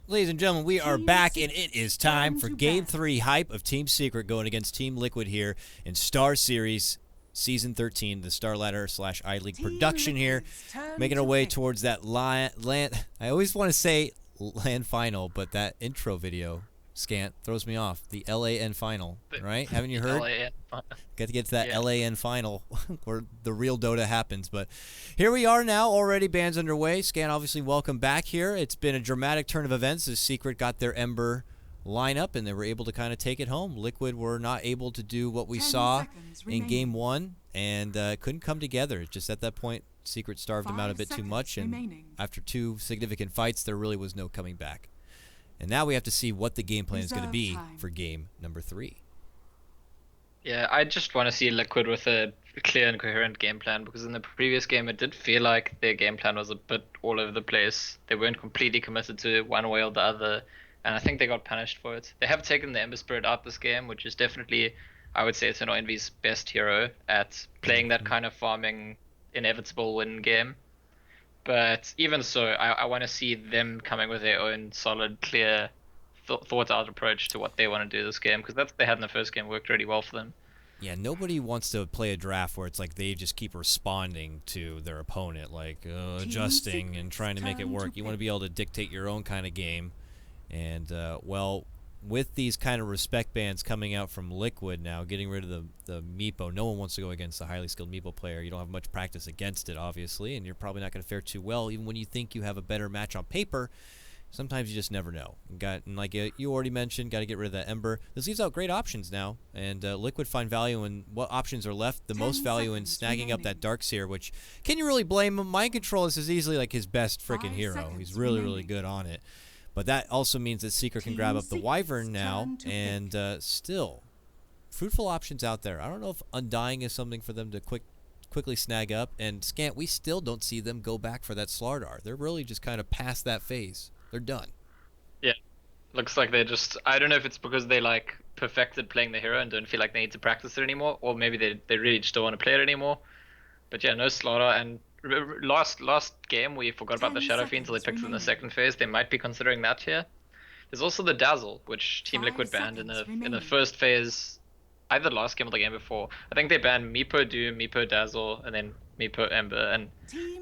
Ladies and gentlemen, we are back, and it is time for Game 3 hype of Team Secret going against Team Liquid here in Star Series Season 13, the Star Ladder / iLeague production here, making our way towards that land. I always want to say land final, but that intro video, Scant, throws me off. The LAN final, right? Haven't you heard? LAN. Got to get to that LAN final where the real Dota happens. But here we are now, already bands underway. Scant, obviously, welcome back here. It's been a dramatic turn of events as Secret got their Ember lineup and they were able to kind of take it home. Liquid were not able to do what we saw in Game 1 and couldn't come together. Just at that point, Secret starved them out a bit too much, and after 2 significant fights, there really was no coming back. And now we have to see what the game plan is going to be for game number 3. Yeah, I just want to see Liquid with a clear and coherent game plan, because in the previous game it did feel like their game plan was a bit all over the place. They weren't completely committed to one way or the other, and I think they got punished for it. They have taken the Ember Spirit out this game, which is definitely, I would say, it's Envy's best hero at playing that kind of farming, inevitable win game. But even so, I want to see them coming with their own solid, clear, thought-out approach to what they want to do this game, because that's what they had in the first game worked really well for them. Yeah, nobody wants to play a draft where it's like they just keep responding to their opponent, like adjusting and trying to make it work. You want to be able to dictate your own kind of game. And, well, with these kind of respect bans coming out from Liquid now, getting rid of the Meepo, no one wants to go against a highly skilled Meepo player. You don't have much practice against it, obviously, and you're probably not going to fare too well. Even when you think you have a better match on paper, sometimes you just never know. And like you already mentioned, got to get rid of that Ember. This leaves out great options now, and Liquid find value in what options are left. The most value in snagging up that Darkseer, which, can you really blame him? Mind Control is easily like his best freaking hero. He's really, really good on it. But that also means that Secret can grab up the Wyvern now, and still, fruitful options out there. I don't know if Undying is something for them to quickly snag up, and Scant, we still don't see them go back for that Slardar. They're really just kind of past that phase. They're done. Yeah, looks like they're just, I don't know if it's because they like perfected playing the hero and don't feel like they need to practice it anymore, or maybe they really just don't want to play it anymore. But yeah, no Slaughter, and last game we forgot about the Shadow Fiend until they picked it in the second phase. They might be considering that here. There's also the Dazzle, which Team Liquid banned in the first phase, either last game or the game before. I think they banned Meepo Doom, Meepo Dazzle, and then Meepo Ember, and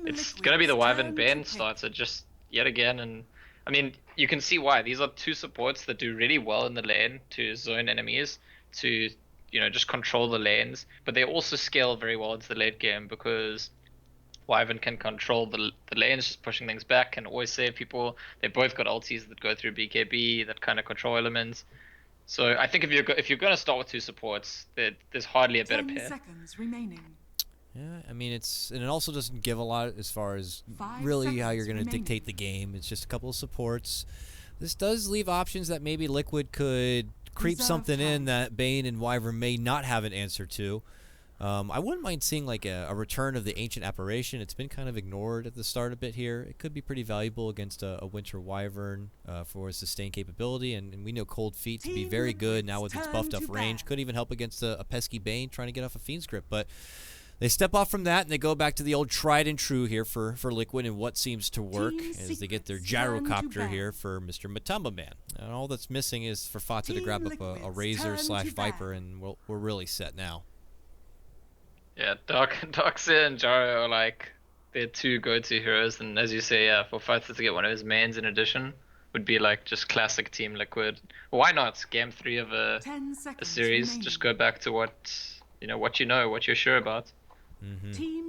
it's gonna be the Wyvern Bane starter just yet again. And I mean, you can see why. These are 2 supports that do really well in the lane to zone enemies, to just control the lanes, but they also scale very well into the late game because Wyvern can control the lanes, just pushing things back, and always save people. They both got ultis that go through BKB, that kind of control elements. So I think if you're going to start with 2 supports, there's hardly a better pair. 10 seconds remaining. Yeah, I mean, and it also doesn't give a lot as far as really how you're going to dictate the game. It's just a couple of supports. This does leave options that maybe Liquid could creep something in that Bane and Wyvern may not have an answer to. I wouldn't mind seeing like a return of the Ancient Apparition. It's been kind of ignored at the start a bit here. It could be pretty valuable against a Winter Wyvern for its sustained capability, and we know Cold Feet to be very good now with its buffed up range. Could even help against a pesky Bane trying to get off a Fiend's Grip, but they step off from that and they go back to the old tried and true here for Liquid and what seems to work as they get their gyrocopter here for Mr. Matamba Man. And all that's missing is for Fata to grab up a Razor / Viper, and we're really set now. Yeah, Darkseer and Jaro are like their 2 go-to heroes, and as you say, yeah, for Fata to get one of his mains in addition would be like just classic Team Liquid. Why not? Game 3 of a series, remaining. Just go back to what you're sure about.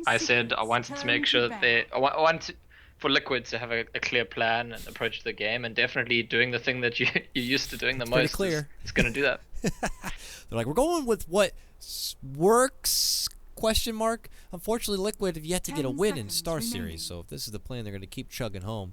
I said I wanted to make sure that I want for Liquid to have a clear plan and approach to the game, and definitely doing the thing that you're used to doing the most clear. is going to do that. They're like, we're going with what works, ? Unfortunately, Liquid have yet to get a win in Star Series, so if this is the plan, they're going to keep chugging home.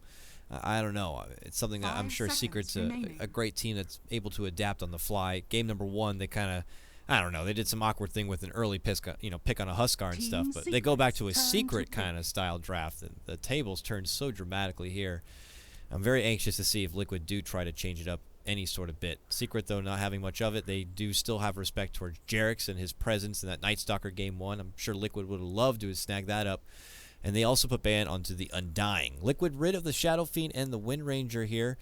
I don't know. It's something that I'm sure Secret's a great team that's able to adapt on the fly. Game number 1, they kind of, I don't know, they did some awkward thing with an early pick on a Huskar and stuff, but they go back to a Secret kind of style draft, and the tables turn so dramatically here. I'm very anxious to see if Liquid do try to change it up any sort of bit. Secret, though, not having much of it. They do still have respect towards Jerix and his presence in that Night Stalker Game 1. I'm sure Liquid would have loved to have snagged that up. And they also put ban onto the Undying. Liquid rid of the Shadow Fiend and the Wind Ranger here.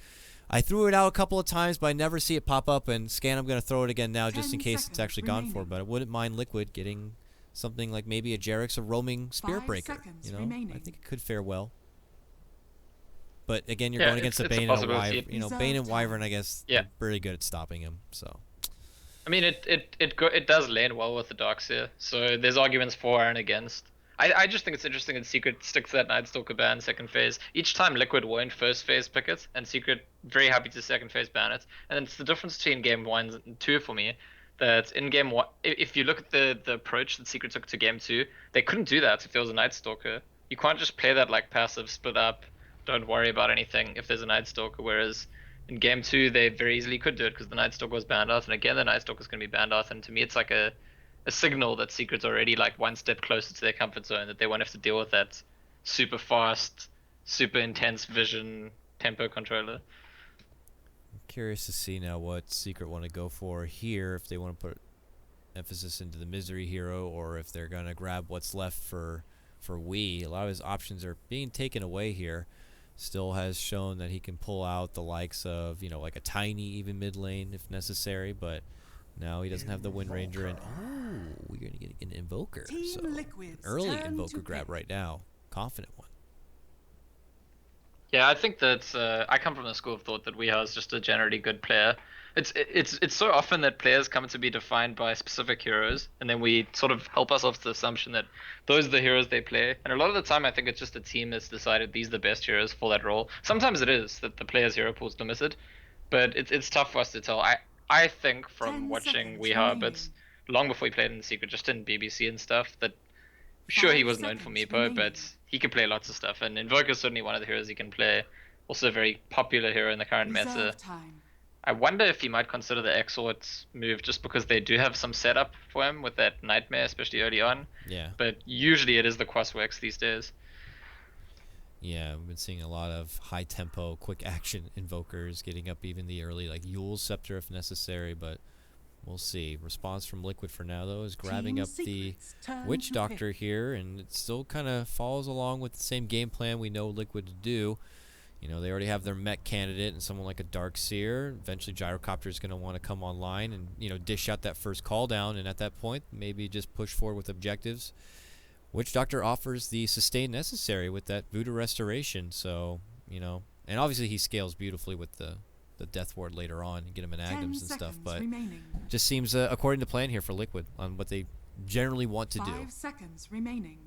I threw it out a couple of times, but I never see it pop up. And Scant, I'm going to throw it again now just in case it's actually gone for. But I wouldn't mind Liquid getting something like maybe a Jarix, a roaming Spirit Breaker. You know, I think it could fare well. But again, you're going against a Bane and a Wyvern. You know, Bane and Wyvern, I guess, are really good at stopping him. So. I mean, it does land well with the Darkseer, so there's arguments for and against. I just think it's interesting that Secret sticks to that Nightstalker ban second phase. Each time Liquid won't first phase pick it, and Secret very happy to second phase ban it. And it's the difference between game 1 and 2 for me, that in game 1, if you look at the approach that Secret took to game 2, they couldn't do that if there was a Nightstalker. You can't just play that like passive, split up, don't worry about anything if there's a Nightstalker, whereas in game 2 they very easily could do it because the Nightstalker was banned out, and again the Nightstalker is going to be banned out, and to me it's like a signal that Secret's already like one step closer to their comfort zone, that they won't have to deal with that super fast, super intense vision tempo controller. I'm curious to see now what Secret want to go for here, if they want to put emphasis into the Misery Hero or if they're going to grab what's left for Wii. A lot of his options are being taken away here. Still has shown that he can pull out the likes of, you know, like a Tiny even mid lane if necessary, but now he doesn't have the Wind Ranger, and we're going to get an Invoker. So early Invoker grab right now. Confident one. Yeah, I think that I come from the school of thought that Weehaw is just a generally good player. It's so often that players come to be defined by specific heroes, and then we sort of help ourselves to the assumption that those are the heroes they play. And a lot of the time, I think it's just a team that's decided these are the best heroes for that role. Sometimes it is that the player's hero pool is limited, but it's tough for us to tell. I think from watching Weehaw, but long before he played in the Secret, just in BBC and stuff, that sure he was known for Meepo, but he can play lots of stuff, and Invoker is certainly one of the heroes he can play. Also a very popular hero in the current meta. I wonder if he might consider the Exort move just because they do have some setup for him with that Nightmare, especially early on. Yeah. But usually it is the Quaswex these days. Yeah, we've been seeing a lot of high tempo, quick action invokers getting up even the early, like Yule's Scepter if necessary, but we'll see. Response from Liquid for now, though, is grabbing up the Witch Doctor here, and it still kind of follows along with the same game plan we know Liquid to do. You know, they already have their mech candidate and someone like a Darkseer. Eventually, Gyrocopter is going to want to come online and, you know, dish out that first call down, and at that point, maybe just push forward with objectives. Witch Doctor offers the sustain necessary with that Voodoo Restoration, so, you know, and obviously he scales beautifully with the Death Ward later on and get him in Agams and stuff, but just seems according to plan here for Liquid on what they generally want to do. 5 seconds remaining.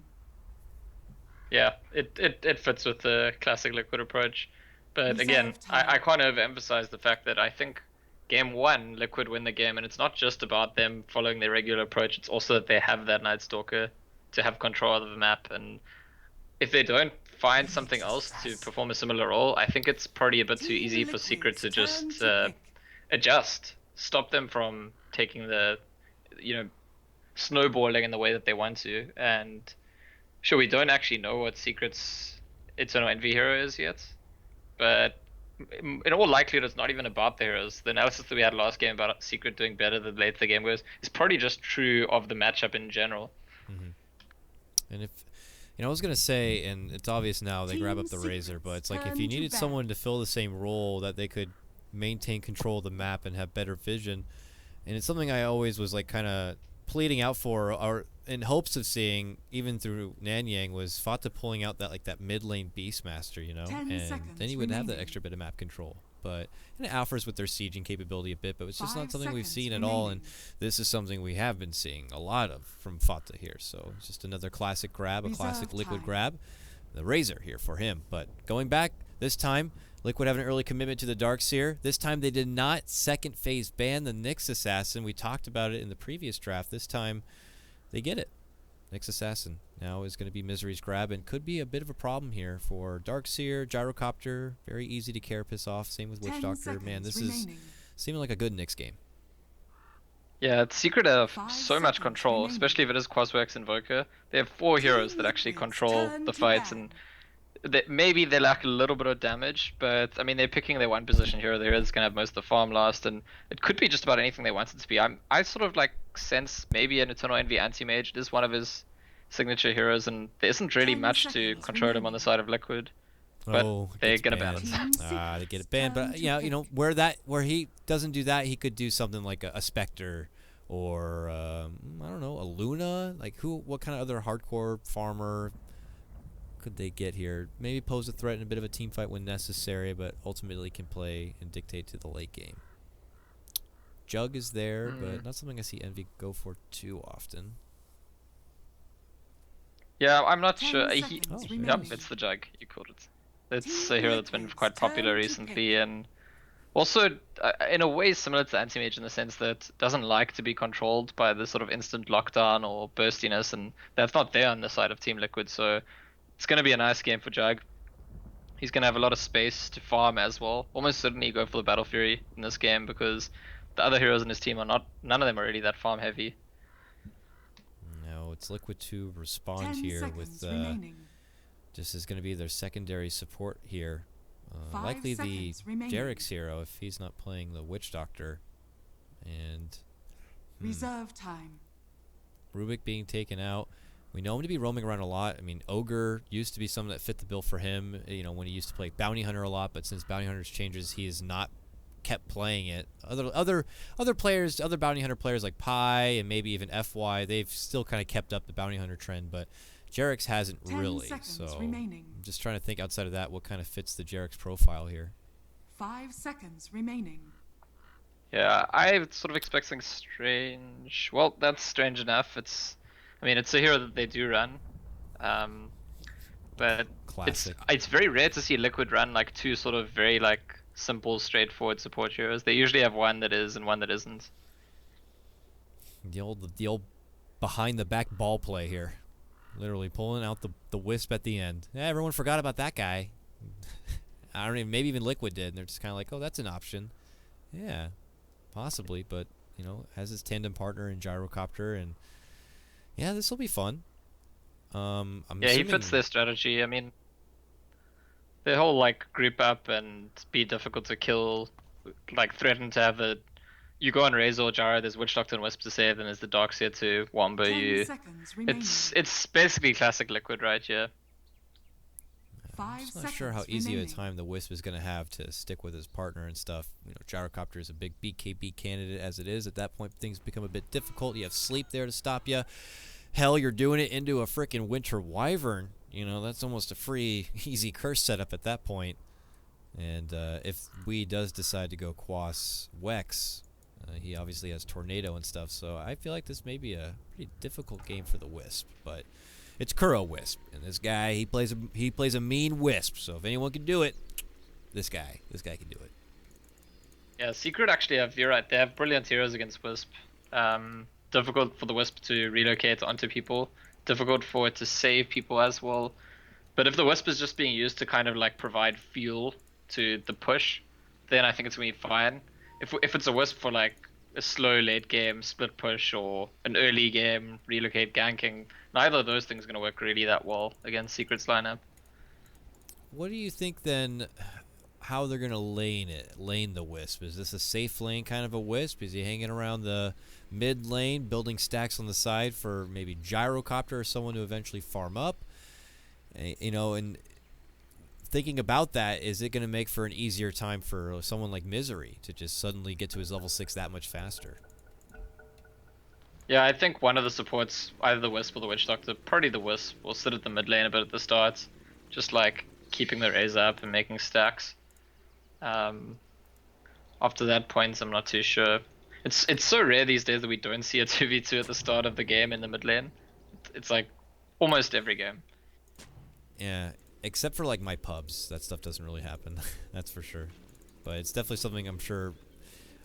Yeah, it fits with the classic Liquid approach. But again, I can't overemphasize the fact that I think game 1, Liquid win the game, and it's not just about them following their regular approach, it's also that they have that Nightstalker to have control of the map, and if they don't find something else to perform a similar role, I think it's probably a bit too easy for Secret to just adjust, stop them from taking the, you know, snowballing in the way that they want to. And sure, we don't actually know what Secret's Eternal Envy hero is yet, but in all likelihood, it's not even about the heroes. The analysis that we had last game about Secret doing better the later the game goes is probably just true of the matchup in general. Mm-hmm. And if, you know, I was going to say, and it's obvious now, they grab up the Razor, but it's like if you needed someone to fill the same role that they could maintain control of the map and have better vision, and it's something I always was like kind of pleading out for, or in hopes of seeing, even through Nanyang, was Fata pulling out that like that mid lane Beastmaster, you know, and then he would have that extra bit of map control. But and it offers with their sieging capability a bit, but it's just not something we've seen at all, and this is something we have been seeing a lot of from Fata here. So it's just another classic grab, a classic Liquid grab. The Razor here for him. But going back, this time, Liquid have an early commitment to the Darkseer. This time they did not second phase ban the Nyx Assassin. We talked about it in the previous draft. This time they get it. Nyx Assassin now is going to be Misery's grab, and could be a bit of a problem here for Darkseer, Gyrocopter. Very easy to carapace off. Same with Witch Doctor. Man, this is seeming like a good Nyx game. Yeah, Secret have so much control, especially if it is Quaswex Invoker. They have 4 heroes that actually control the fights, and maybe they lack a little bit of damage, but I mean, they're picking their one position hero. They're going to have most of the farm last, and it could be just about anything they want it to be. I sort of like sense maybe an Eternal Envy Anti-Mage. It is one of his signature heroes, and there isn't really much to control him on the side of Liquid. But Oh, it they're gets gonna banned. ban it. They get it banned. But yeah, where he doesn't do that, he could do something like a Spectre or I don't know, a Luna. Like what kind of other hardcore farmer could they get here? Maybe pose a threat in a bit of a team fight when necessary, but ultimately can play and dictate to the late game. Jug is there, but not something I see Envy go for too often. Yeah, I'm not 10 sure. seconds Yep, remaining. it's the Jug. You called it. It's Team a hero that's been Liquid's quite popular turn to recently, pick. and also in a way similar to Anti-Mage in the sense that doesn't like to be controlled by the sort of instant lockdown or burstiness, and that's not there on the side of Team Liquid. So it's going to be a nice game for Jug. He's going to have a lot of space to farm as well. Almost certainly go for the Battle Fury in this game because the other heroes in his team are not. None of them are really that farm heavy. No, it's Liquid to respond 10 here with seconds remaining. just is going to be their secondary support here. 5 Likely the seconds remaining. Jarek's hero if he's not playing the Witch Doctor. And Reserve time. Rubik being taken out. We know him to be roaming around a lot. I mean, Ogre used to be something that fit the bill for him, you know, when he used to play Bounty Hunter a lot, but since Bounty Hunter's changes, he has not kept playing it. Other players, other Bounty Hunter players like Pi and maybe even FY, they've still kind of kept up the Bounty Hunter trend, but Jarek's hasn't 10 really. seconds So remaining. I'm just trying to think outside of that what kind of fits the Jarek's profile here. 5 seconds remaining. Yeah, I'm sort of expecting Strange. Well, that's strange enough. I mean, it's a hero that they do run, but Classic. it's very rare to see Liquid run like two sort of very like simple, straightforward support heroes. They usually have one that is and one that isn't. The old behind the back ball play here. Literally pulling out the wisp at the end. Yeah, everyone forgot about that guy. I don't even, maybe even Liquid did, and they're just kind of like, oh, that's an option. Yeah, possibly, but you know, has his tandem partner in Gyrocopter, and yeah, this will be fun. I'm Yeah, he assuming fits their strategy. I mean, the whole like group up and be difficult to kill, like threaten to have a. You go on Razor or Gyro, there's Witch Doctor and Wisp to save, and there's the Darkseer to Wombo 10 you. seconds remaining. It's basically classic Liquid right here. 5 I'm just not seconds sure how easy remaining. a time the Wisp is going to have to stick with his partner and stuff. You know, Gyrocopter is a big BKB candidate as it is. At that point, things become a bit difficult. You have Sleep there to stop you. Hell, you're doing it into a freaking Winter Wyvern. You know, that's almost a free, easy curse setup at that point. And if we does decide to go Quas Wex, he obviously has Tornado and stuff. So I feel like this may be a pretty difficult game for the Wisp. But it's Kuro Wisp, and this guy he plays a mean Wisp. So if anyone can do it, this guy can do it. Yeah, Secret actually have. You're right. They have brilliant heroes against Wisp. Difficult for the Wisp to relocate onto people. Difficult for it to save people as well. But if the Wisp is just being used to kind of like provide fuel to the push, then I think it's gonna be fine. If it's a Wisp for like a slow late game split push or an early game relocate ganking, neither of those things are gonna work really that well against Secret's lineup. What do you think then? How they're gonna lane the Wisp? Is this a safe lane kind of a Wisp? Is he hanging around the mid lane, building stacks on the side for maybe Gyrocopter or someone to eventually farm up? You know, and thinking about that, is it going to make for an easier time for someone like Misery to just suddenly get to his level 6 that much faster? Yeah, I think one of the supports, either the Wisp or the Witch Doctor, probably the Wisp, will sit at the mid lane a bit at the start, just like keeping their A's up and making stacks. After that point, I'm not too sure. It's so rare these days that we don't see a 2v2 at the start of the game in the mid lane. It's like almost every game. Yeah, except for like my pubs, that stuff doesn't really happen. That's for sure. But it's definitely something I'm sure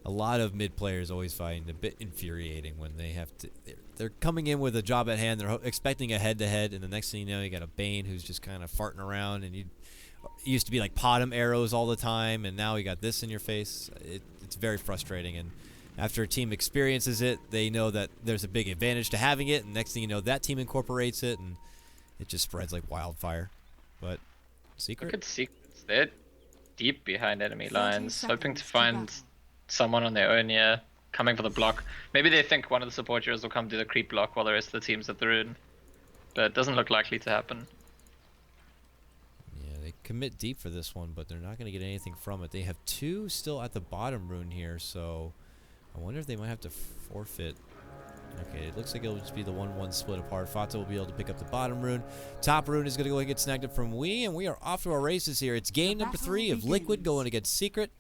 a lot of mid players always find a bit infuriating when they have to. They're coming in with a job at hand. They're expecting a head-to-head, and the next thing you know, you got a Bane who's just kind of farting around, and you used to be like pot him arrows all the time, and now you got this in your face. It's very frustrating, and after a team experiences it, they know that there's a big advantage to having it, and next thing you know, that team incorporates it, and it just spreads like wildfire. But Secret? Look at Secrets. They're deep behind enemy 30 lines, hoping to seconds to find battle. someone on their own here, coming for the block. Maybe they think one of the support heroes will come do the creep block while the rest of the team's at the rune. But it doesn't look likely to happen. Yeah, they commit deep for this one, but they're not going to get anything from it. They have 2 still at the bottom rune here, so I wonder if they might have to forfeit. Okay, it looks like it'll just be the 1-1 split apart. Fata will be able to pick up the bottom rune. Top rune is going to go and get snagged up from Wii, and we are off to our races here. It's game number 3 of Liquid going against Secret.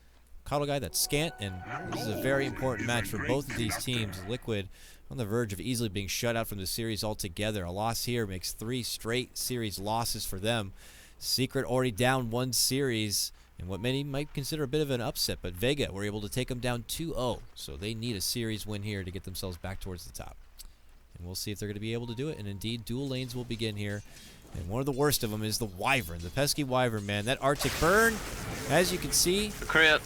KotLGuy, that's Scant, and this is a very important match for both of these teams. Liquid on the verge of easily being shut out from the series altogether. A loss here makes 3 straight series losses for them. Secret already down 1 series, and what many might consider a bit of an upset, but Vega were able to take them down 2-0, so they need a series win here to get themselves back towards the top. And we'll see if they're going to be able to do it, and indeed, dual lanes will begin here. And one of the worst of them is the Wyvern, the pesky Wyvern, man. That Arctic burn, as you can see. The Korea.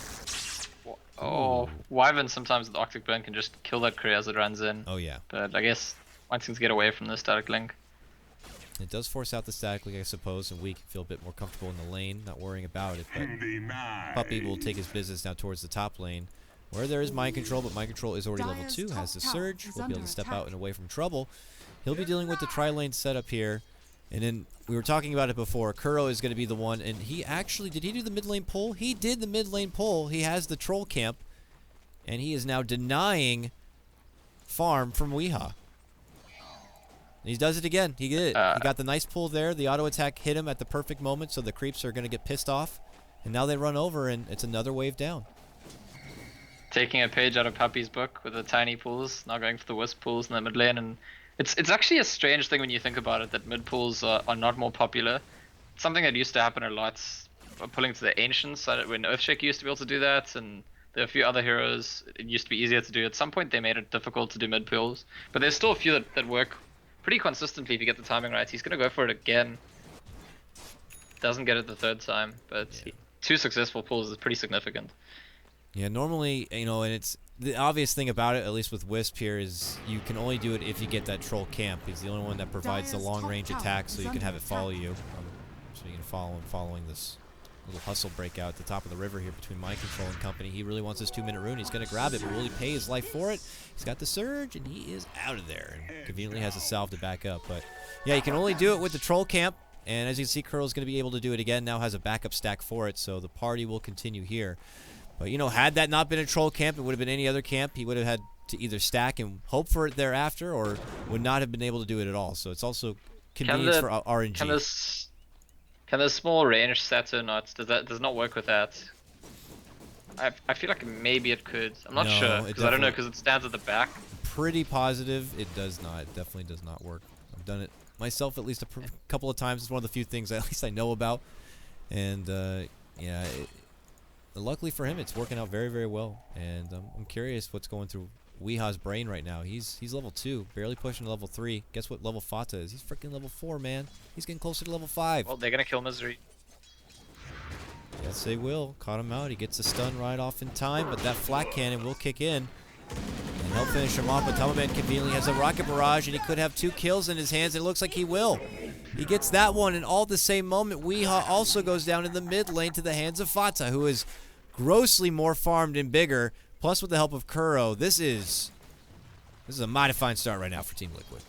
Oh, Wyvern sometimes the Arctic burn can just kill that Korea as it runs in. Oh, yeah. But I guess wanting to get away from the static link. It does force out the static link, I suppose, and we can feel a bit more comfortable in the lane, not worrying about it. But Puppey will take his business now towards the top lane, where there is mind control, but mind control is already level 2, has the surge, will be able to step out and away from trouble. He'll be dealing with the tri-lane setup here, and then we were talking about it before. Kuro is going to be the one, and he actually, did he do the mid lane pull? He did the mid lane pull. He has the troll camp, and he is now denying farm from Weehaw. He does it again. He did it. He got the nice pull there. The auto attack hit him at the perfect moment, so the creeps are going to get pissed off. And now they run over, and it's another wave down. Taking a page out of Puppey's book with the tiny pulls, now going for the wisp pulls in the mid lane. And it's actually a strange thing when you think about it, that mid pulls are not more popular. Something that used to happen a lot, pulling to the Ancients, when Earthshake used to be able to do that, and there are a few other heroes it used to be easier to do. At some point they made it difficult to do mid pulls, but there's still a few that work pretty consistently if you get the timing right. He's going to go for it again. Doesn't get it the 3rd time, but yeah. 2 successful pulls is pretty significant. Yeah, normally, you know, and it's the obvious thing about it, at least with Wisp here, is you can only do it if you get that troll camp. He's the only one that provides the long-range attack, so you can have it follow you. So you can follow him following this little hustle breakout at the top of the river here between Mind Control and company. He really wants his 2-minute rune. He's going to grab it, but will he pay his life for it? He's got the surge, and he is out of there. And conveniently has a salve to back up. But yeah, you can only do it with the troll camp. And as you can see, Curl's going to be able to do it again. Now has a backup stack for it, so the party will continue here. But, you know, had that not been a troll camp, it would have been any other camp. He would have had to either stack and hope for it thereafter, or would not have been able to do it at all. So it's also convenience for RNG. Can the small range Saturn not does not work with that? I feel like maybe it could. I'm not sure because I don't know because it stands at the back. Pretty positive it does not. It definitely does not work. I've done it myself at least a couple of times. It's one of the few things at least I know about, and yeah. Luckily for him, it's working out very, very well. And I'm curious what's going through Weehaw's brain right now. He's level 2, barely pushing to level 3. Guess what level Fata is? He's freaking level 4, man. He's getting closer to level 5. Well, they're gonna kill Misery. Yes, they will. Caught him out. He gets a stun right off in time, but that flat cannon will kick in and help finish him off. But Tumbleman conveniently has a rocket barrage, and he could have 2 kills in his hands. And it looks like he will. He gets that one, and all at the same moment, Weehaw also goes down in the mid lane to the hands of Fata, who is grossly more farmed and bigger, plus with the help of Kuro. This is a mighty fine start right now for Team Liquid.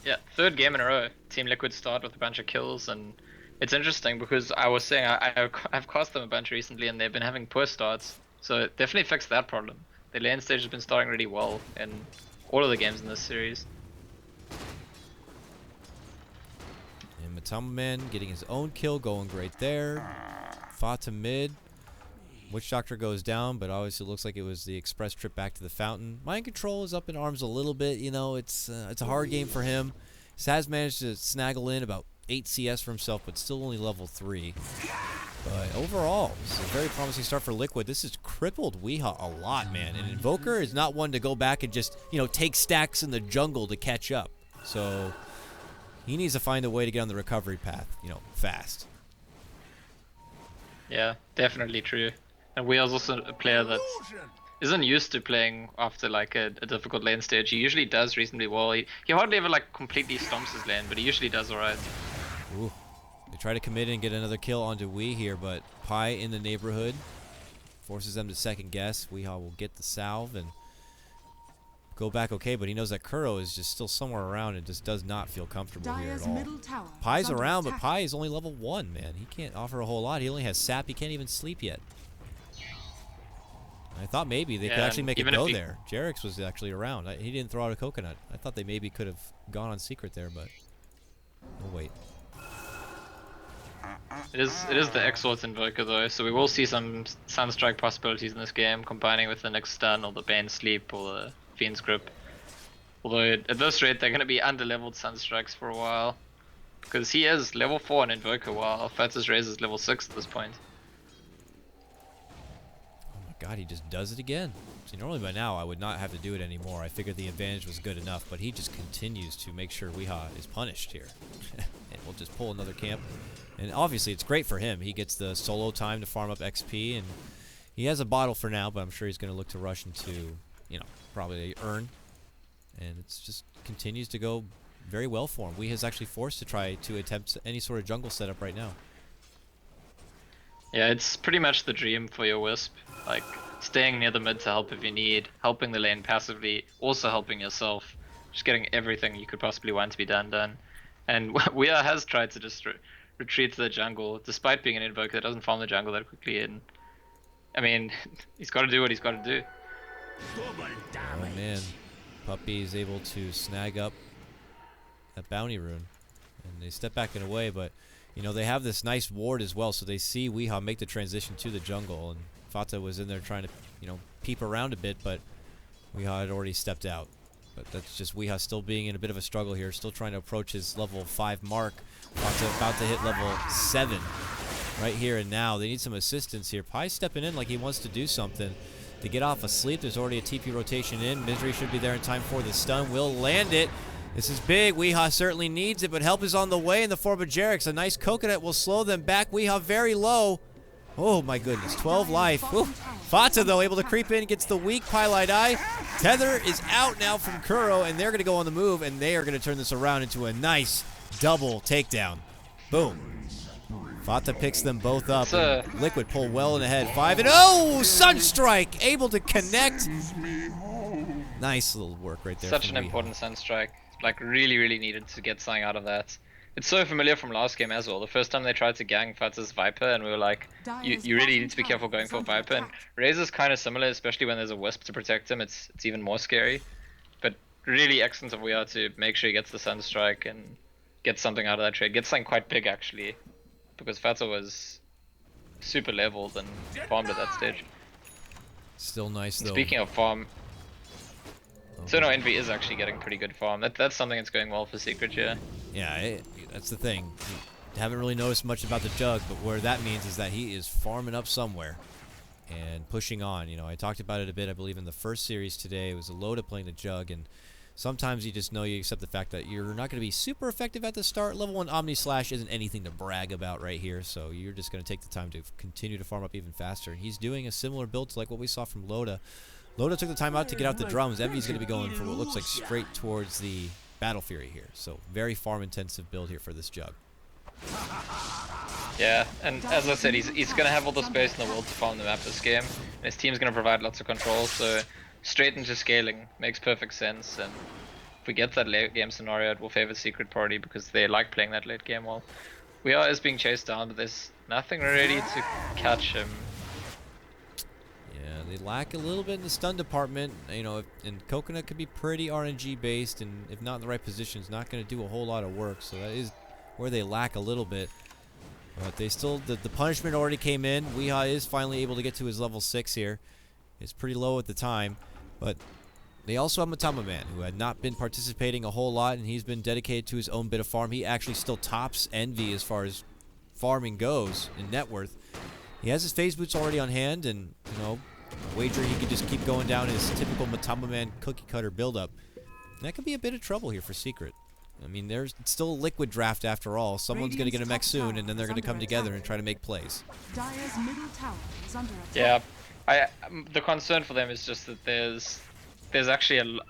Yeah, 3rd game in a row. Team Liquid start with a bunch of kills, and it's interesting because I was saying I've cast them a bunch recently, and they've been having poor starts, so it definitely fixed that problem. The lane stage has been starting really well in all of the games in this series. And Matamaman getting his own kill, going great there. Fata mid. Witch Doctor goes down, but obviously it looks like it was the express trip back to the fountain. Mind Control is up in arms a little bit. You know, it's a hard game for him. He has managed to snaggle in about 8 CS for himself, but still only level 3. But overall, this is a very promising start for Liquid. This has crippled Weehaw a lot, man. And Invoker is not one to go back and just, you know, take stacks in the jungle to catch up. So he needs to find a way to get on the recovery path, you know, fast. Yeah, definitely true. And Weeha's also a player that isn't used to playing after like a difficult lane stage. He usually does reasonably well. He hardly ever like completely stomps his lane, but he usually does alright. Ooh. They try to commit and get another kill onto Wee here, but Pi in the neighborhood forces them to second guess. Weehaw will get the salve, and go back okay, but he knows that Kuro is just still somewhere around and just does not feel comfortable here at Dire's all. middle tower Pai's is under around, but attack. Pai is only level 1, man. He can't offer a whole lot. He only has sap. He can't even sleep yet. I thought maybe they could Yeah, actually make it even if go he- there. Jerix was actually around. He didn't throw out a coconut. I thought they maybe could have gone on secret there, but we'll wait. It is the Exort Invoker though, so we will see some Sunstrike possibilities in this game, combining with the next stun or the Bane Sleep or the Fiend's Grip. Although at this rate they're going to be under-leveled Sunstrikes for a while. Because he is level 4 in Invoker while Fatus Raze is level 6 at this point. Oh my god, he just does it again. See, normally by now I would not have to do it anymore. I figured the advantage was good enough, but he just continues to make sure Weehaw is punished here. And we'll just pull another camp. And obviously it's great for him. He gets the solo time to farm up XP, and he has a bottle for now, but I'm sure he's going to look to rush into, you know, probably Urn. And it's just continues to go very well for him. Weeha's actually forced to try to attempt any sort of jungle setup right now. Yeah, it's pretty much the dream for your Wisp. Like, staying near the mid to help if you need, helping the lane passively, also helping yourself. Just getting everything you could possibly want to be done. And Weeha has tried to just retreat to the jungle, despite being an invoker that doesn't farm the jungle that quickly. And I mean, he's got to do what he's got to do. Oh man, Puppy is able to snag up that bounty rune, and they step back and away. But you know they have this nice ward as well, so they see Weehaw make the transition to the jungle, and Fata was in there trying to peep around a bit, but Weehaw had already stepped out. But that's just Weehaw still being in a bit of a struggle here, still trying to approach his level 5 mark. Fata about to hit level 7 right here and now. They need some assistance here. Pai's stepping in like he wants to do something to get off of sleep. There's already a TP rotation in. Misery should be there in time for the stun. Will land it. This is big. Weehaw certainly needs it, but help is on the way in the form of Jerix. A nice coconut will slow them back. Weehaw very low. Oh my goodness, 12 life. Woo. Fata though able to creep in, gets the weak Pylite Eye. Tether is out now from Kuro, and they're going to go on the move, and they are going to turn this around into a nice double takedown. Boom. Fata picks them both up. And Liquid pull well in ahead. 5 and oh, Sunstrike able to connect. Nice little work right there. Such an important Sunstrike. Like really needed to get something out of that. It's so familiar from last game as well. The first time they tried to gang Fata's Viper, and we were like, you really need to be careful going for Viper. And Raze is kind of similar, especially when there's a Wisp to protect him. It's even more scary. But really excellent of Weehaw to make sure he gets the Sunstrike and get something out of that trade. Get something quite big actually, because Fata was super leveled and farmed at that stage. Still nice though. Speaking of farm, so no, Envy is actually getting pretty good farm. That's something that's going well for Secret here. Yeah, that's the thing. You haven't really noticed much about the Jug, but where that means is that he is farming up somewhere and pushing on. You know, I talked about it a bit, I believe, in the first series today. It was a load of playing the Jug, and sometimes you just know you accept the fact that you're not going to be super effective at the start. Level 1 Omni Slash isn't anything to brag about right here, so you're just going to take the time to continue to farm up even faster. And he's doing a similar build to like what we saw from Loda. Loda took the time out to get out the drums. Envy's going to be going for what looks like straight towards the Battle Fury here. So very farm-intensive build here for this Jug. Yeah, and as I said, he's going to have all the space in the world to farm the map this game. And his team's going to provide lots of control, so straight into scaling makes perfect sense. And if we get that late game scenario, it will favor Secret Party because they like playing that late game well. Weehaw is being chased down, but there's nothing ready to catch him. Yeah, they lack a little bit in the stun department. You know, and Coconut could be pretty RNG based, and if not in the right position, it's not going to do a whole lot of work. So that is where they lack a little bit. But they still, the punishment already came in. Weehaw is finally able to get to his level 6 here. It's pretty low at the time, but they also have Matama Man, who had not been participating a whole lot, and he's been dedicated to his own bit of farm. He actually still tops Envy as far as farming goes in net worth. He has his phase boots already on hand, and you know, wager he could just keep going down his typical Matama Man cookie cutter buildup. That could be a bit of trouble here for Secret. I mean, there's still a Liquid draft after all. Someone's going to get a mech soon, and then they're going to come together and try to make plays. Dire's middle tower is under attack. Yeah, the concern for them is just that there's actually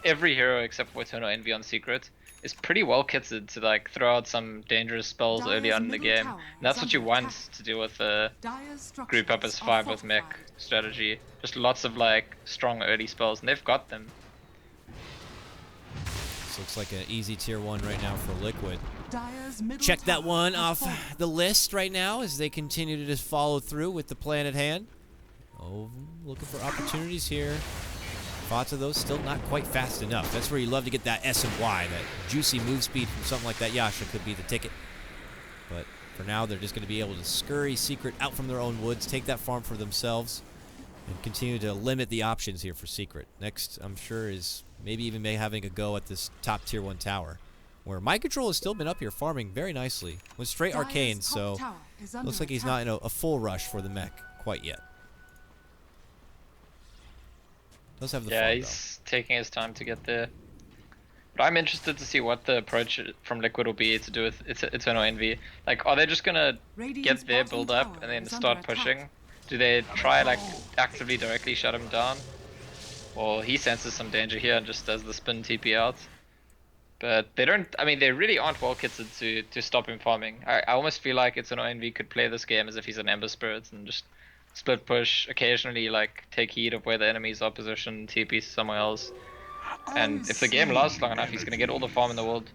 every hero except for Eternal Envy on Secret is pretty well kitted to like throw out some dangerous spells early on in the game. And that's what you want to do with a group up as 5 with mech strategy. Just lots of like strong early spells, and they've got them. This looks like an easy tier 1 right now for Liquid. Dire's middle Check that tower one has off fallen. the list right now as they continue to just follow through with the plan at hand. Oh, looking for opportunities here. Thoughts of those still not quite fast enough. That's where you love to get that S and Y, that juicy move speed from something like that. Yasha could be the ticket. But for now, they're just going to be able to scurry Secret out from their own woods, take that farm for themselves, and continue to limit the options here for Secret. Next, I'm sure, is maybe even having a go at this top tier 1 tower, where My Control has still been up here farming very nicely. Went straight Dire's arcane, top so tower is under looks like he's attack. not in a full rush for the mech quite yet. Does have the Yeah, farm, he's taking his time to get there. But I'm interested to see what the approach from Liquid will be to do with Eternal Envy. Like, are they just gonna Radiant's get their bottom build up tower and then is start under attack. pushing? Do they try, like, actively directly shut him down? Or he senses some danger here and just does the spin TP out? But they don't, I mean, they really aren't well kitted to stop him farming. I almost feel like Eternal Envy could play this game as if he's an Ember Spirit and just split push, occasionally like take heed of where the enemies are positioned, TP somewhere else. And if the game lasts long enough, he's gonna get all the farm in the world.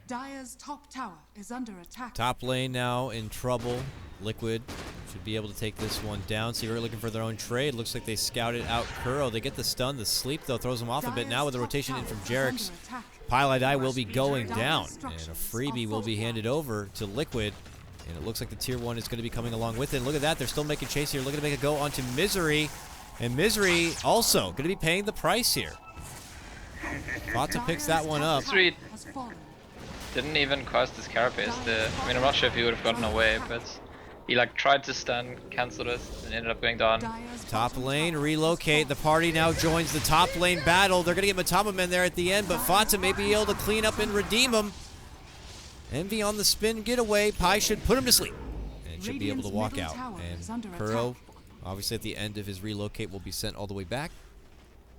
Dire's top tower is under attack. Top lane now in trouble. Liquid should be able to take this one down. Secret looking for their own trade. Looks like they scouted out Kuro. They get the stun. The sleep, though, throws them off a bit. Now with the rotation in from Jerix, Pile I Die will be going down. And a freebie will be handed over to Liquid. And it looks like the tier 1 is going to be coming along with it. And look at that. They're still making chase here. Looking to make a go onto Misery. And Misery also going to be paying the price here. Fata picks that one up. Misery didn't even cost his carapace there. I mean, I'm not sure if he would have gotten away, but he like tried to stun, cancelled it, and ended up going down. Top lane, relocate. The party now joins the top lane battle. They're going to get Matama Men there at the end, but Fata may be able to clean up and redeem him. Envy on the spin getaway. Pi should put him to sleep and should be able to walk out. And Kuro, obviously at the end of his relocate, will be sent all the way back.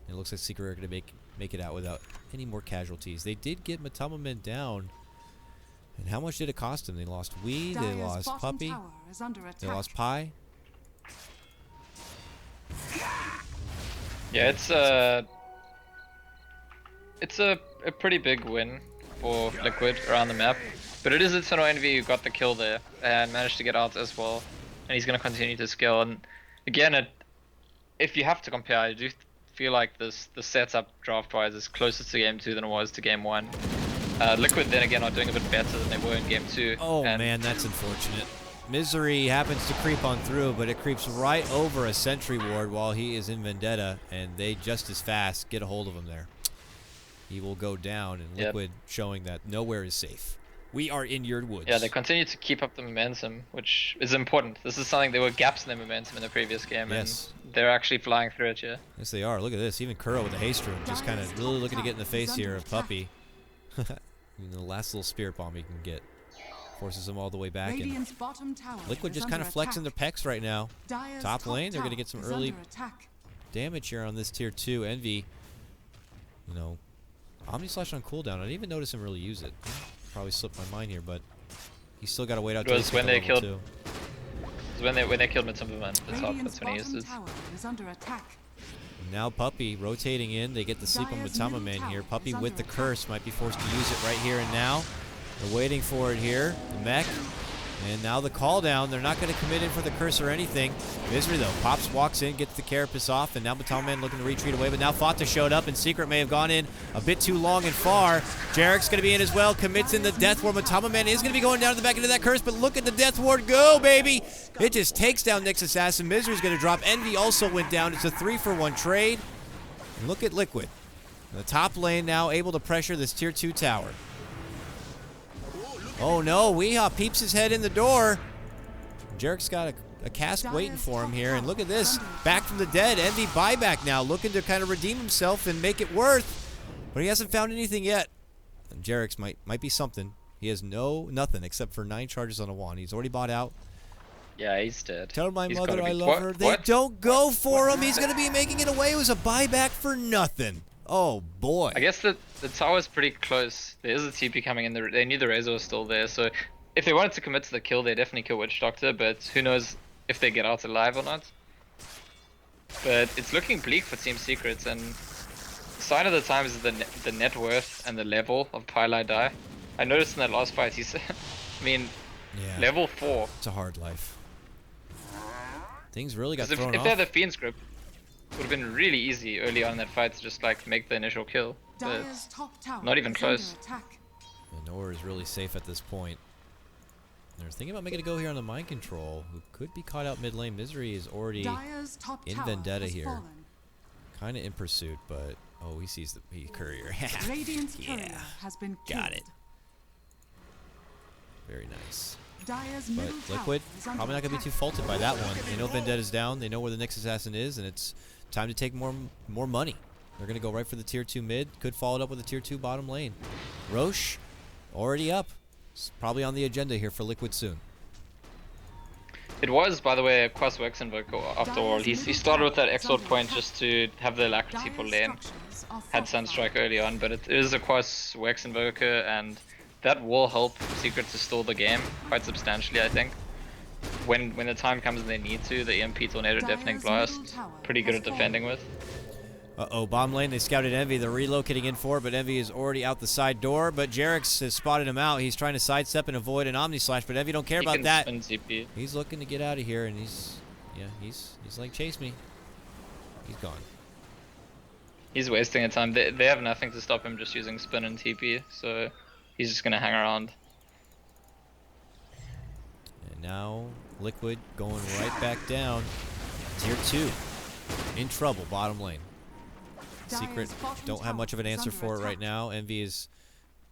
And it looks like Secret are going to make it out without any more casualties. They did get Matama Men down. And how much did it cost them? They lost Weed, they lost Puppy, they lost Pi. Yeah, it's a pretty big win for Liquid around the map. But it is Eternal Envy who got the kill there and managed to get out as well. And he's going to continue to scale. And again, if you have to compare, I do feel like the setup draft-wise is closer to Game 2 than it was to Game 1. Liquid then again are doing a bit better than they were in Game 2. Oh man, that's unfortunate. Misery happens to creep on through, but it creeps right over a sentry ward while he is in Vendetta, and they just as fast get a hold of him there. He will go down, and Liquid showing that nowhere is safe. We are in your woods. Yeah, they continue to keep up the momentum, which is important. This is something, there were gaps in their momentum in the previous game, yes, and they're actually flying through it here. Yes, they are. Look at this. Even Kuro with the haste room, just kind of really looking to get in the face here of Puppy. The last little spirit bomb he can get forces him all the way back. And Liquid just kind of flexing their pecs right now. Top lane, they're going to get some early damage here on this tier 2. Envy, you know, Omni Slash on cooldown. I didn't even notice him really use it. Probably slipped my mind here, but he's still got to wait out. It was when they killed. It was when they killed Midsummerman. That's when he used it. Now Puppy rotating in. They get the sleep on Matama Man here. Puppy with the curse might be forced to use it right here and now. They're waiting for it here. The mech. And now the call down. They're not going to commit in for the curse or anything. Misery though. Pops walks in, gets the carapace off, and now Matama Man looking to retreat away. But now Fata showed up, and Secret may have gone in a bit too long and far. Jarek's going to be in as well. Commits in the death ward. Matama Man is going to be going down to the back into that curse, but look at the death ward go, baby! It just takes down Nyx Assassin. Misery's going to drop. Envy also went down. It's a 3-for-1 trade. And look at Liquid. The top lane now able to pressure this tier 2 tower. Oh no, Weehaw peeps his head in the door. Jarek's got a cask waiting for him here, and look at this. Back from the dead, Envy buyback now, looking to kind of redeem himself and make it worth. But he hasn't found anything yet. And Jarek's might be something. He has nothing except for 9 charges on a wand. He's already bought out. Yeah, he's dead. Tell my He's mother gotta I be- love what? her. They What? don't go for him. He's going to be making it away. It was a buyback for nothing. Oh, boy. I guess the tower's pretty close. There is a TP coming in. They knew the Razor was still there, so if they wanted to commit to the kill, they definitely kill Witch Doctor, but who knows if they get out alive or not. But it's looking bleak for Team Secrets, and sign of the times is the net worth and the level of KotLGuy. I noticed in that last fight, he's, I mean, Yeah. level 4. It's a hard life. Things really got Because thrown if off. they had the Fiend's grip, it would have been really easy early on in that fight to just like make the initial kill. But Dire's top tower not even is close. under attack. And Nor is really safe at this point. They're thinking about making a go here on the mind control, who could be caught out mid lane. Misery is already Dire's top in tower vendetta has here. fallen. kind of in pursuit, but oh, he sees the courier. Radiant's Yeah. courier has been killed. Got it. Very nice. Dire's But middle tower Liquid is under probably not gonna be too attack. faulted by that one. They know Vendetta's down. They know where the next assassin is, and it's time to take more money. They're gonna go right for the tier 2 mid. Could follow it up with a tier 2 bottom lane. Roche already up. It's probably on the agenda here for Liquid soon. It was, by the way, a Quas Wex Invoker after all. He started with that Exalt point just to have the alacrity for lane. Had Sunstrike early on, but it is a Quas Wex Invoker, and that will help Secret to stall the game quite substantially, I think. When the time comes and they need to, the EMP Tornado Deafening Blast, pretty good at defending with. Uh-oh, bottom lane, they scouted Envy. They're relocating in for it, but Envy is already out the side door. But Jerix has spotted him out. He's trying to sidestep and avoid an Omni Slash, but Envy don't care He about can that. spin TP. He's looking to get out of here, and he's like, chase me. He's gone. He's wasting a time. They have nothing to stop him just using spin and TP, so he's just gonna hang around. And now Liquid going right back down. Tier 2 in trouble, bottom lane. Secret don't have much of an answer for it right now. Envy is,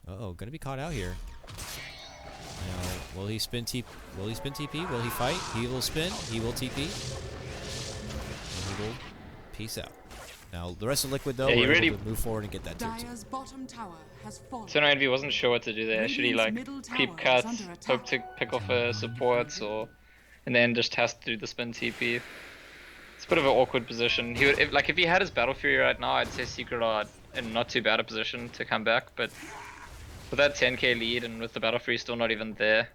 uh-oh, gonna be caught out here. Now, will he spin TP? Will he spin TP? Will he fight? He will spin. He will TP. And he will peace out. Now the rest of Liquid though, Yeah, he we're really- able to move forward and get that tier 2. Dire's bottom tower has fallen. So Envy wasn't sure what to do there. Should he like creep cut, hope to pick off a support, or and then just has to do the spin TP? It's a bit of an awkward position. He would, if he had his Battle Fury right now, I'd say Secret are in not too bad a position to come back. But with that 10k lead and with the Battle Fury still not even there,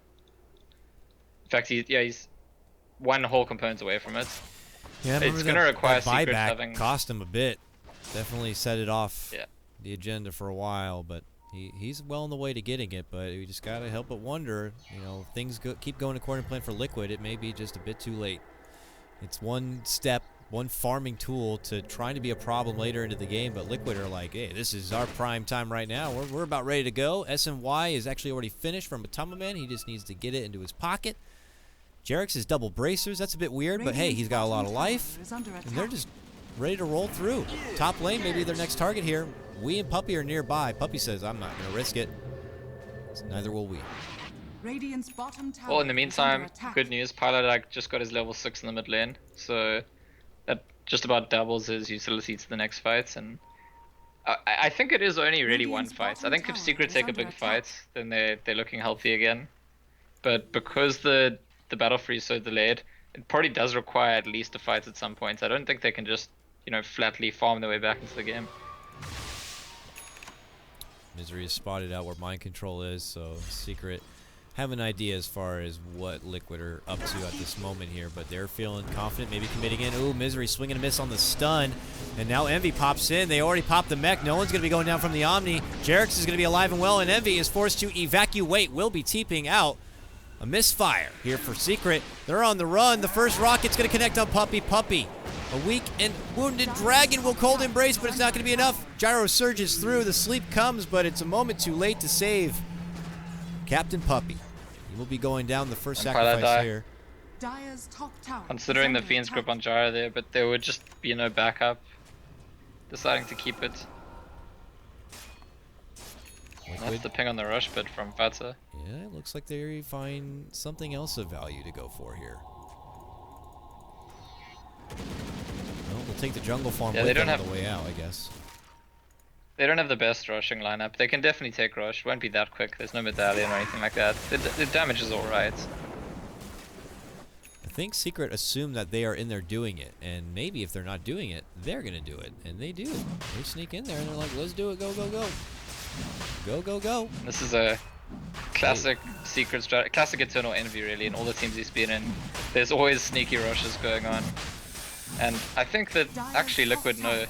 in fact, he's one whole component away from it. Yeah, It's gonna require Secret buyback having. cost him a bit. Definitely set it off Yeah. the agenda for a while, but he's well on the way to getting it. But we just gotta help but wonder. You know, things keep going according to plan for Liquid. It may be just a bit too late. It's one step, one farming tool to trying to be a problem later into the game. But Liquid are like, hey, this is our prime time right now. We're about ready to go. SNY is actually already finished from Matamaman. He just needs to get it into his pocket. Jerix is double bracers. That's a bit weird, but hey, he's got a lot of life. And they're just ready to roll through. Top lane, maybe their next target here. We and Puppy are nearby. Puppy says, I'm not going to risk it. So neither will we. Radiant's bottom tower Well, in the is under meantime, attack. good news. KotLGuy just got his level 6 in the mid lane, so that just about doubles his utility to the next fight. And I think it is only really one Radiant's fight. I bottom think if tower Secret is take a under big attack. fight, then they're looking healthy again. But because the battle free is so delayed, it probably does require at least a fight at some point. I don't think they can just flatly farm their way back into the game. Misery is spotted out where mind control is, so Secret have an idea as far as what Liquid are up to at this moment here, but they're feeling confident, maybe committing in. Ooh, Misery swinging a miss on the stun, and now Envy pops in. They already popped the mech. No one's going to be going down from the Omni. Jerix is going to be alive and well, and Envy is forced to evacuate. Will be TPing out. A misfire here for Secret. They're on the run. The first rocket's going to connect on Puppy. Puppy, a weak and wounded dragon will cold embrace, but it's not going to be enough. Gyro surges through. The sleep comes, but it's a moment too late to save Captain Puppy. He will be going down the first And sacrifice KotLGuy. here. Dire's top tower Considering is the under Fiend's attack. grip on Gyro there, but there would just be no backup. Deciding to keep it. That's Liquid. the ping on the rush bit from Vata. Yeah, it looks like they find something else of value to go for here. Well, we'll take the jungle farm Yeah, with they them don't on the way out, I guess. They don't have the best rushing lineup. They can definitely take rush. Won't be that quick. There's no medallion or anything like that. The damage is alright. I think Secret assume that they are in there doing it, and maybe if they're not doing it, they're gonna do it, and they do. They sneak in there and they're like, "Let's do it! Go, go, go! Go, go, go!" This is a classic Secret strategy, classic Eternal Envy really, in all the teams he's been in. There's always sneaky rushes going on. And I think that actually Liquid know.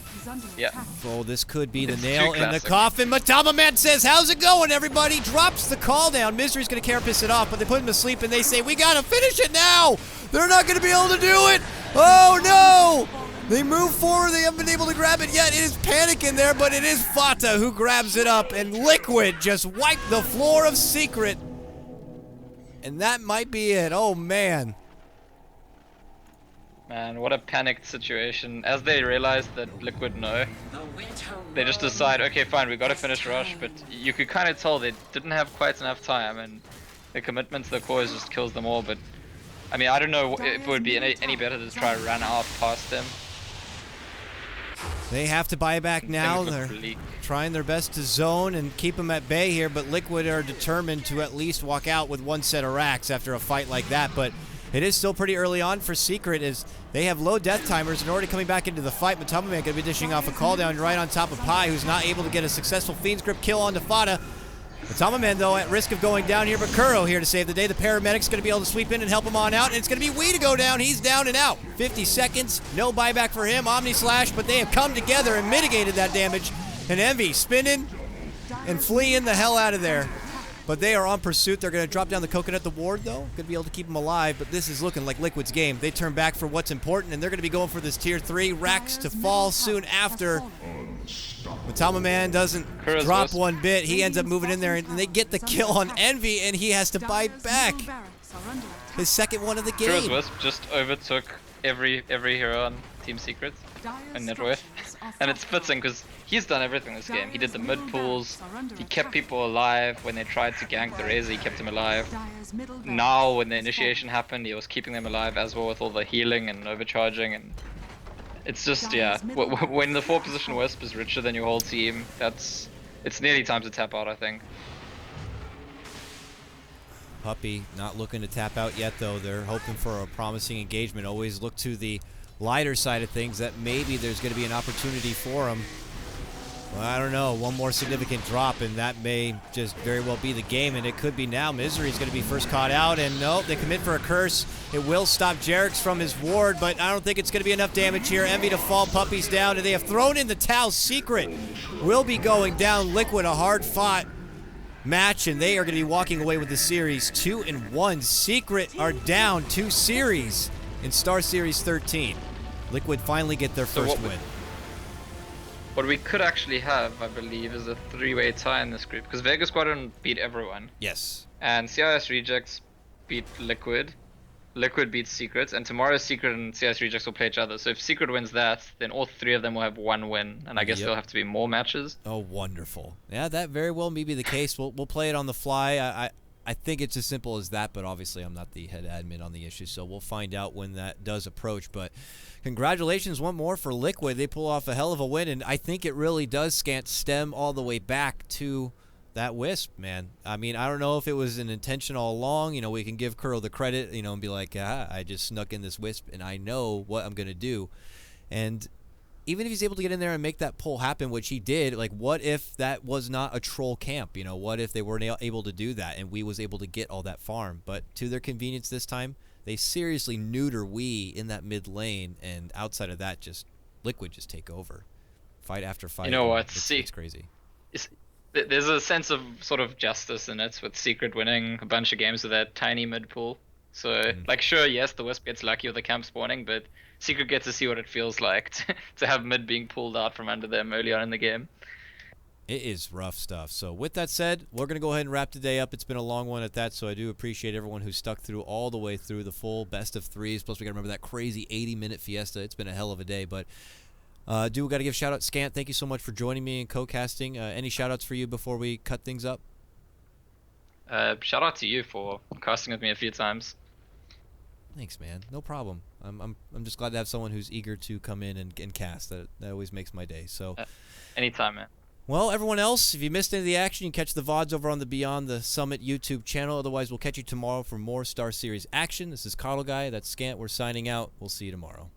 Yeah. Oh, this could be the It's nail too in the classic. coffin. Matama Man says, how's it going, everybody? Drops the call down. Misery's going to carapace it off, but they put him to sleep, and they say, we got to finish it now. They're not going to be able to do it. Oh, no. They move forward. They haven't been able to grab it yet. It is panic in there, but it is Fata who grabs it up, and Liquid just wiped the floor of Secret. And that might be it. Oh, man. Man, what a panicked situation. As they realize that Liquid know, they just decide, okay, fine, we got to finish Rush, but you could kind of tell they didn't have quite enough time, and the commitment to the cores just kills them all. But I mean, I don't know if it would be any better to try to run out past them. They have to buy back now. Things They're look bleak. trying their best to zone and keep them at bay here, but Liquid are determined to at least walk out with one set of racks after a fight like that. But it is still pretty early on for Secret as they have low death timers and already coming back into the fight. Matama Man going to be dishing off a call down right on top of Pi, who's not able to get a successful Fiend's Grip kill on Fata. Matama Man, though, at risk of going down here, but Kuro here to save the day. The paramedic's going to be able to sweep in and help him on out, and it's going to be Wee to go down. He's down and out. 50 seconds, no buyback for him. Omni Slash, but they have come together and mitigated that damage. And Envy spinning and fleeing the hell out of there. But they are on pursuit. They're going to drop down the coconut. The ward, though, going to be able to keep them alive. But this is looking like Liquid's game. They turn back for what's important, and they're going to be going for this tier 3. Racks to fall soon after. Matama Man doesn't Kuro's drop Wisp. one bit. He ends up moving in there, and they get the kill on Envy, and he has to bite back. His second one of the Kuro's game. Wisp just overtook every hero on Team Secret and net worth. And it's fitting because he's done everything this game. He did the mid pools, he kept people alive. When they tried to gank the Razor, he kept them alive. Now when the initiation happened, he was keeping them alive as well with all the healing and overcharging. And it's just, yeah, when the 4 position Wisp is richer than your whole team, it's nearly time to tap out, I think. Puppy not looking to tap out yet, though. They're hoping for a promising engagement. Always look to the lighter side of things, that maybe there's going to be an opportunity for them. Well, I don't know. One more significant drop, and that may just very well be the game, and it could be now. Misery's going to be first caught out, and nope, they commit for a curse. It will stop Jerix from his ward, but I don't think it's going to be enough damage here. Envy to fall, Puppy's down, and they have thrown in the towel. Secret will be going down. Liquid, a hard-fought match, and they are going to be walking away with the series 2-1. Secret are down 2 series in Star Series 13. Liquid finally get their first win. What we could actually have, I believe, is a 3-way tie in this group, because Vegas Squadron beat everyone. Yes. And CIS Rejects beat Liquid. Liquid beats Secret, and tomorrow Secret and CIS Rejects will play each other. So if Secret wins that, then all 3 of them will have 1 win, and I guess there'll have to be more matches. Oh, wonderful. Yeah, that very well may be the case. We'll play it on the fly. I think it's as simple as that, but obviously I'm not the head admin on the issue, so we'll find out when that does approach. But congratulations one more for Liquid. They pull off a hell of a win, and I think it really does, Scant, stem all the way back to that Wisp, man. I mean, I don't know if it was an intention all along. You know, we can give Kuro the credit, you know, and be like, I just snuck in this Wisp, and I know what I'm going to do. And even if he's able to get in there and make that pull happen, which he did, like, what if that was not a troll camp? You know, what if they weren't able to do that and we was able to get all that farm? But to their convenience this time, they seriously neuter Wee in that mid lane, and outside of that, just Liquid just take over. Fight after fight. You know what? It's crazy. There's a sense of sort of justice in it, with Secret winning a bunch of games with that tiny mid pool. So, like, sure, yes, the Wisp gets lucky with the camp spawning, but Secret gets to see what it feels like to have mid being pulled out from under them early on in the game. It is rough stuff. So with that said, we're going to go ahead and wrap today up. It's been a long one at that, so I do appreciate everyone who stuck through all the way through the full best of 3s. Plus, we got to remember that crazy 80-minute fiesta. It's been a hell of a day, but we got to give shout out Scant. Thank you so much for joining me and co-casting. Any shout outs for you before we cut things up? Shout out to you for casting with me a few times. Thanks, man. No problem. I'm just glad to have someone who's eager to come in and cast. That always makes my day. So, anytime, man. Well, everyone else, if you missed any of the action, you can catch the VODs over on the Beyond the Summit YouTube channel. Otherwise, we'll catch you tomorrow for more Star Series action. This is KotLGuy. That's Scant. We're signing out. We'll see you tomorrow.